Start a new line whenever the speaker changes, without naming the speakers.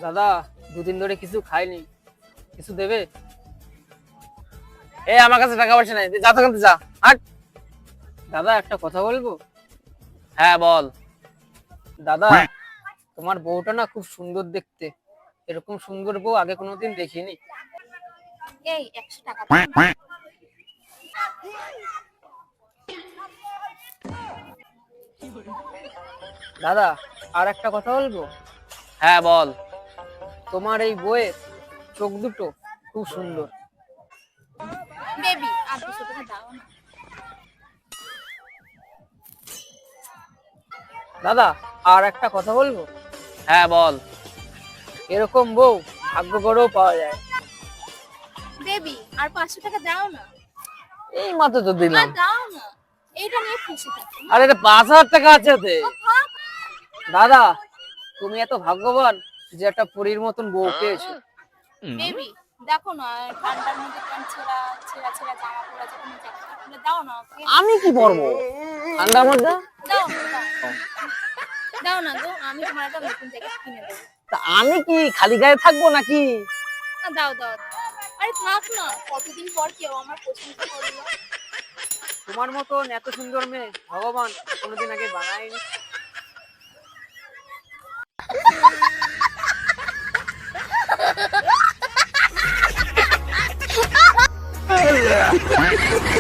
দাদা, দুদিন ধরে কিছু খাইনি, কিছু দেবে?
আমার কাছে টাকা পয়সা নাই, যা তো কিনতে যা। হাট।
দাদা, একটা কথা বলবো?
হ্যাঁ বল।
দাদা, তোমার বউটা না খুব সুন্দর দেখতে। এরকম সুন্দর বউ আগে কোনোদিন দেখিনি।
এই 100 টাকা দাও।
দাদা, আর একটা কথা বলবো?
হ্যাঁ বল।
তোমার এই বউয়ের চোখ দুটো খুব সুন্দর।
বেবি আর 200 টাকা দাও না।
দাদা, আর একটা কথা বলবো?
হ্যাঁ বল।
এরকম বউ ভাগ্য করেও পাওয়া যায়।
বেবি আর 500 টাকা দাও না।
এই মাত্র তো
আর
দিলাম।
দাও না, এইটা নিয়ে খুশি থাকো।
আরে এটা 5,000 টাকা আছে ওতে।
দাদা, তুমি এত ভাগ্যবান যে একটা পরীর মতন বউ পেয়েছো।
বেবি দেখো না, ঠান্ডার মধ্যে কেমন ছেঁড়া ছেঁড়া ছেঁড়া জামা পরে আছে, তুমি জ্যাকেটটা খুলে দাও না ওকে।
আমি কি পরবো ঠান্ডার মধ্যে?
দাও দাও না গো, আমি তোমার একটা নতুন জ্যাকেট কিনে দেবো।
তা আমি কি খালি গায়ে থাকবো নাকি?
না দাও দাও দাও। আরে থাক না, কতদিন পর কেউ আমার পছন্দ করলো।
তোমার মতন এত সুন্দর মেয়ে ভগবান কোনোদিন আগে বানায়নি।
Yeah.